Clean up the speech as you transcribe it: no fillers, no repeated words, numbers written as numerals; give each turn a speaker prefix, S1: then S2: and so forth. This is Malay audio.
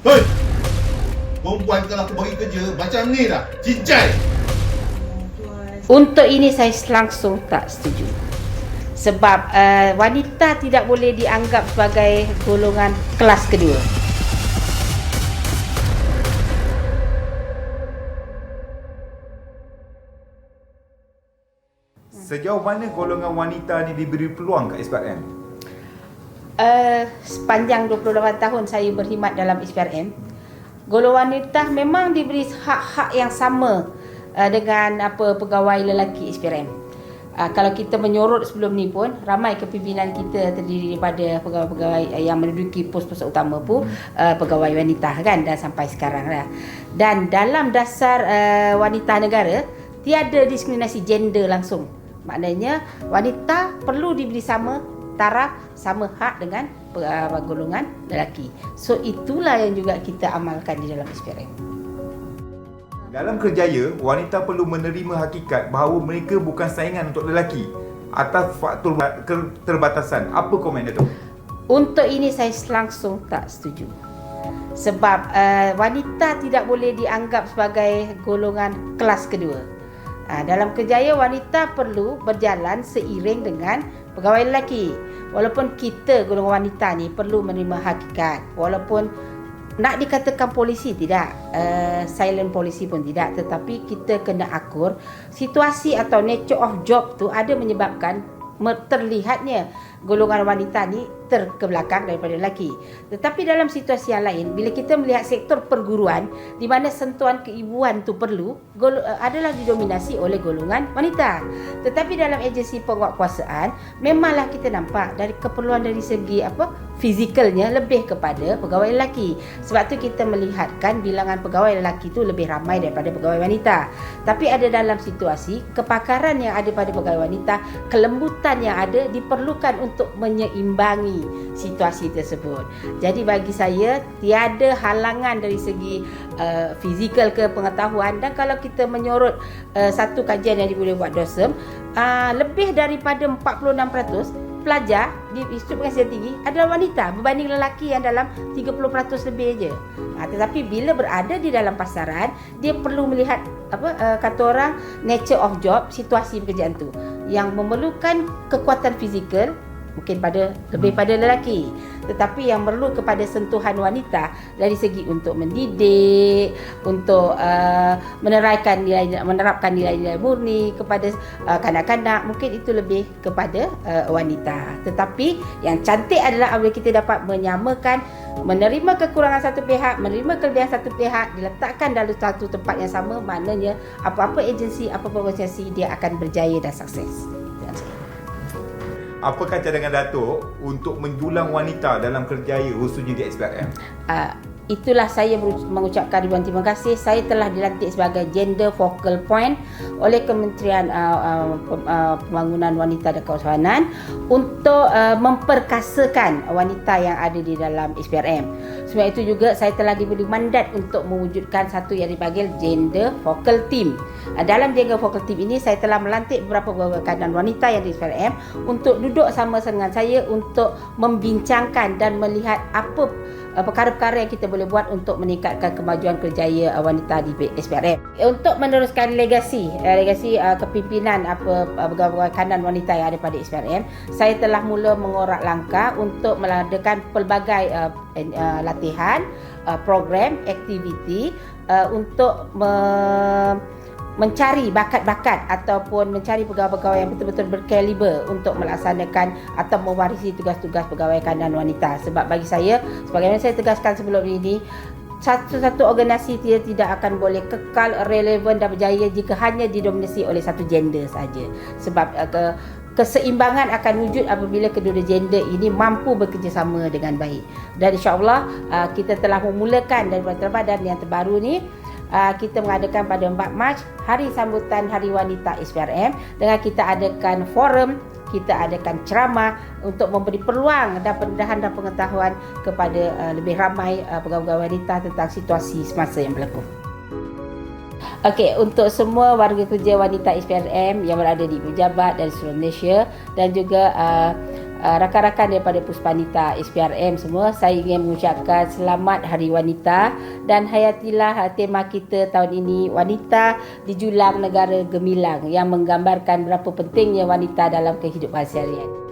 S1: Hei! Perempuan kalau aku bagi kerja macam ni lah. Cincai!
S2: Untuk ini saya langsung tak setuju. Sebab wanita tidak boleh dianggap sebagai golongan kelas kedua.
S3: Sejauh mana golongan wanita ni diberi peluang kat SPRM?
S2: Sepanjang 28 tahun saya berkhidmat dalam SPRM, golongan wanita memang diberi hak-hak yang sama dengan pegawai lelaki SPRM. Kalau kita menyorot sebelum ni pun, ramai kepimpinan kita terdiri daripada pegawai-pegawai yang menduduki pos-pos utama pun pegawai wanita kan, dan sampai sekarang lah. Dan dalam dasar wanita negara, tiada diskriminasi gender langsung. Maknanya wanita perlu diberi sama taraf, sama hak dengan golongan lelaki. So itulah yang juga kita amalkan di dalam SPRM.
S3: Dalam kerjaya, wanita perlu menerima hakikat bahawa mereka bukan saingan untuk lelaki atas faktor keterbatasan. Apa komen Datuk?
S2: Untuk ini saya langsung tak setuju. Sebab wanita tidak boleh dianggap sebagai golongan kelas kedua. Dalam kerjaya, wanita perlu berjalan seiring dengan pegawai lelaki. Walaupun kita golongan wanita ni perlu menerima hakikat, walaupun nak dikatakan polisi tidak, silent polisi pun tidak, tetapi kita kena akur situasi atau nature of job tu ada menyebabkan terlihatnya golongan wanita ni terkebelakang daripada lelaki. Tetapi dalam situasi yang lain, bila kita melihat sektor perguruan di mana sentuhan keibuan tu perlu, adalah didominasi oleh golongan wanita. Tetapi dalam agensi penguatkuasaan, memanglah kita nampak dari keperluan dari segi fizikalnya lebih kepada pegawai lelaki. Sebab tu kita melihatkan bilangan pegawai lelaki tu lebih ramai daripada pegawai wanita. Tapi ada dalam situasi kepakaran yang ada pada pegawai wanita, kelembutan yang ada diperlukan untuk menyeimbangi situasi tersebut. Jadi bagi saya tiada halangan dari segi fizikal ke pengetahuan. Dan kalau kita menyorot satu kajian yang boleh buat DOSM, lebih daripada 46% pelajar di Institut Pengajian Tinggi adalah wanita berbanding lelaki yang dalam 30% lebih je. Tetapi bila berada di dalam pasaran, dia perlu melihat kata orang nature of job, situasi pekerjaan tu yang memerlukan kekuatan fizikal mungkin lebih pada lelaki, tetapi yang perlu kepada sentuhan wanita dari segi untuk mendidik, untuk menerapkan nilai-nilai murni kepada kanak-kanak, mungkin itu lebih kepada wanita. Tetapi yang cantik adalah apabila kita dapat menyamakan, menerima kekurangan satu pihak, menerima kelebihan satu pihak, diletakkan dalam satu tempat yang sama, maknanya apa-apa agensi, apa-apa organisasi dia akan berjaya dan sukses.
S3: Apa cadangan Datuk untuk menjulang wanita dalam kerjaya khususnya di SPRM?
S2: Itulah saya mengucapkan ribuan terima kasih. Saya telah dilantik sebagai Gender Focal Point oleh Kementerian Pembangunan Wanita dan Kawasanan untuk memperkasakan wanita yang ada di dalam SPRM. Sebab itu juga saya telah diberi mandat untuk mewujudkan satu yang dipanggil Gender Focal Team. Dalam Gender Focal Team ini saya telah melantik beberapa pegawai kanan wanita yang di SPRM untuk duduk sama dengan saya untuk membincangkan dan melihat apa perkara-perkara yang kita boleh buat untuk meningkatkan kemajuan kerjaya wanita di SPRM. Untuk meneruskan legasi kepimpinan pegawai kanan wanita yang ada pada SPRM, saya telah mula mengorak langkah untuk mengadakan pelbagai latihan, program, aktiviti untuk mencari bakat-bakat ataupun mencari pegawai-pegawai yang betul-betul berkaliber untuk melaksanakan atau mewarisi tugas-tugas pegawai kanan wanita. Sebab bagi saya, sebagaimana saya tegaskan sebelum ini, satu-satu organisasi tidak akan boleh kekal relevan dan berjaya jika hanya didominasi oleh satu gender saja. Sebab keseimbangan akan wujud apabila kedua gender ini mampu bekerjasama dengan baik. Dan insya-Allah kita telah memulakan daripada Ramadan yang terbaru ni. Kita mengadakan pada 4 Mac hari sambutan Hari Wanita SPRM dengan kita adakan forum, kita adakan ceramah untuk memberi peluang dan pendedahan dan pengetahuan kepada lebih ramai pegawai wanita tentang situasi semasa yang berlaku. Okey, untuk semua warga kerja wanita SPRM yang berada di pejabat dan seluruh Malaysia dan juga rakan-rakan daripada Puspanita SPRM semua, saya ingin mengucapkan selamat Hari Wanita dan hayatilah tema kita tahun ini, Wanita di Julang Negara Gemilang, yang menggambarkan berapa pentingnya wanita dalam kehidupan seharian.